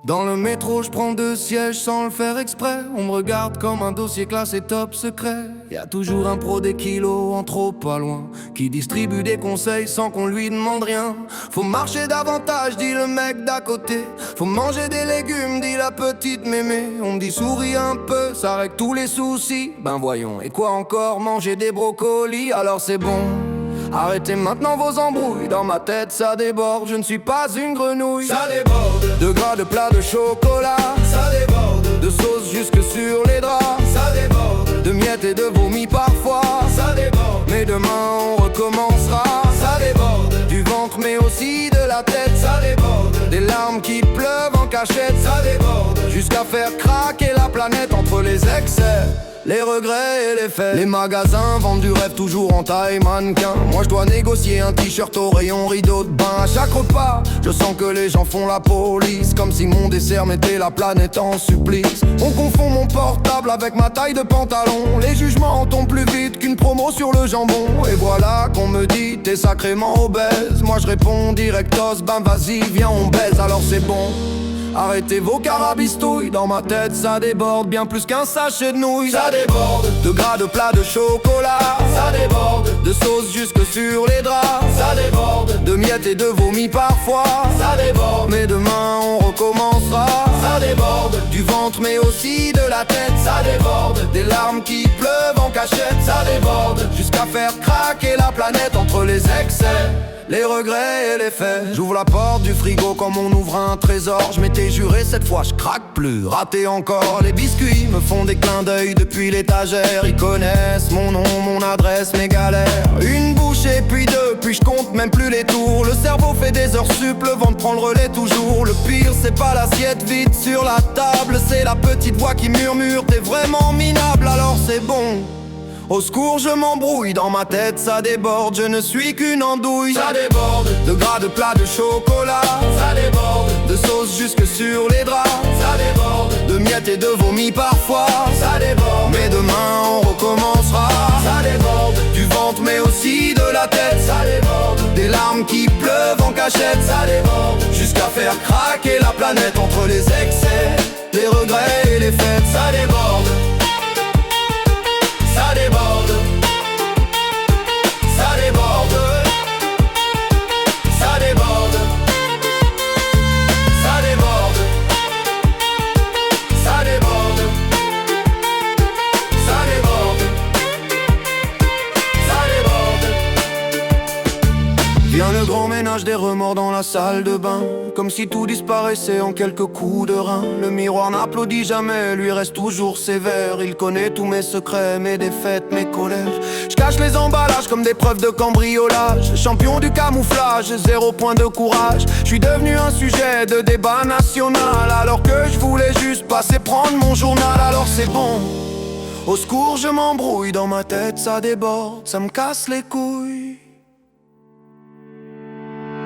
Dans le métro, je prends 2 sièges sans le faire exprès. On me regarde comme un dossier classé top secret. Y a toujours un pro des kilos en trop pas loin, qui distribue des conseils sans qu'on lui demande rien. Faut marcher davantage, dit le mec d'à côté. Faut manger des légumes, dit la petite mémé. On me dit souris un peu, ça règle tous les soucis. Ben voyons, et quoi encore, manger des brocolis, alors c'est bon. Arrêtez maintenant vos embrouilles, dans ma tête ça déborde, je ne suis pas une grenouille. Ça déborde, de gras, de plats, de chocolat. Ça déborde, de sauce jusque sur les draps. Ça déborde, de miettes et de vomi parfois. Ça déborde, mais demain on recommencera. Ça déborde, du ventre mais aussi de la tête. Ça déborde, des larmes qui pleuvent en cachette. Ça déborde, jusqu'à faire craquer la planète entre les excès, les regrets et les faits. Les magasins vendent du rêve toujours en taille mannequin. Moi je dois négocier un t-shirt au rayon rideau de bain. À chaque repas, je sens que les gens font la police, comme si mon dessert mettait la planète en supplice. On confond mon portable avec ma taille de pantalon. Les jugements tombent plus vite qu'une promo sur le jambon. Et voilà qu'on me dit t'es sacrément obèse. Moi je réponds directos, ben vas-y viens on baise. Alors c'est bon, arrêtez vos carabistouilles, dans ma tête ça déborde, bien plus qu'un sachet de nouilles. Ça déborde, de gras, de plats, de chocolat. Ça déborde, de sauce jusque sur les draps. Ça déborde, de miettes et de vomi parfois. Ça déborde, mais demain on recommencera. Ça déborde, du ventre mais aussi de la tête. Ça déborde, des larmes qui pleuvent en cachette. Ça déborde, jusqu'à faire craquer la planète entre les excès, les regrets et les faits. J'ouvre la porte du frigo comme on ouvre un trésor. Je m'étais juré cette fois, je craque plus, raté encore. Les biscuits me font des clins d'œil depuis l'étagère. Ils connaissent mon nom, mon adresse, mes galères. Une bouchée puis deux, puis je compte même plus les tours. Le cerveau fait des heures sup, le ventre prend le relais toujours. Le pire c'est pas l'assiette vide sur la table, c'est la petite voix qui murmure t'es vraiment minable, alors c'est bon. Au secours je m'embrouille, dans ma tête ça déborde, je ne suis qu'une andouille. Ça déborde, de gras, de plats, de chocolat. Ça déborde, de sauce jusque sur les draps. Ça déborde, de miettes et de vomi parfois. Ça déborde, mais demain on recommencera. Ça déborde, du ventre mais aussi de la tête. Ça déborde, des larmes qui pleuvent en cachette. Ça déborde, jusqu'à faire craquer la planète entre les excès, les regrets et les fêtes. Ça déborde, ça déborde, ça déborde, ça déborde, ça déborde, ça déborde, ça déborde, ça déborde. Vient le grand ménage des remords dans la salle de bain, comme si tout disparaissait en quelques coups de rein. Le miroir n'applaudit jamais, lui reste toujours sévère. Il connaît tous mes secrets, mes défaites, mes colères. Je cache les emballages comme des preuves de cambriolage. Champion du camouflage, 0 point de courage. Je suis devenu un sujet de débat national, alors que je voulais juste passer prendre mon journal. Alors c'est bon, au secours je m'embrouille, dans ma tête ça déborde, ça me casse les couilles.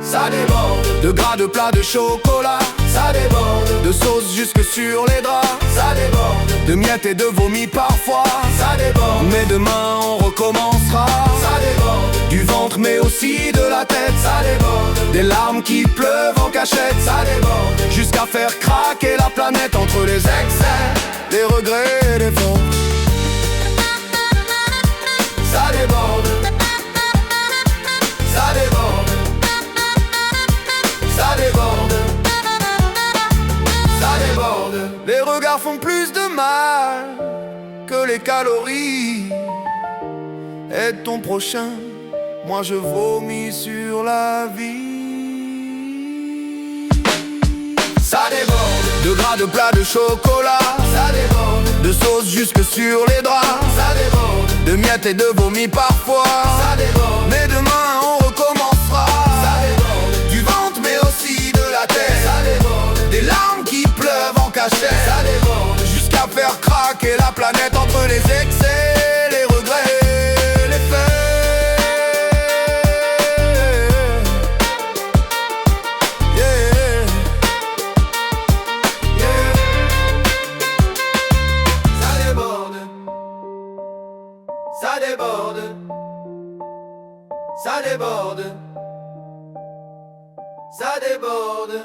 Ça déborde, de gras, de plats, de chocolat. Ça déborde, de sauce jusque sur les draps. Ça déborde, de miettes et de vomi parfois. Ça déborde, mais demain on recommencera. Ça déborde, du ventre mais aussi de la tête. Ça déborde, des larmes qui pleuvent en cachette. Ça déborde, jusqu'à faire craquer la planète entre les excès, les regrets et les fautes. Ça déborde, ça déborde, ça déborde, ça déborde. Les regards font plus de mal que les calories. Aide ton prochain, moi je vomis sur la vie. Ça déborde, de gras, de plats, de chocolat. Ça déborde, de sauce jusque sur les draps. Ça déborde, de miettes et de vomi parfois. Ça déborde, mais demain on recommencera. Ça déborde, du ventre mais aussi de la tête. Ça déborde, des larmes qui pleuvent en cachette. Ça déborde, jusqu'à faire craquer la planète entre les excès, les regrets, les faits. Yeah, yeah. Ça déborde, ça déborde, ça déborde, ça déborde.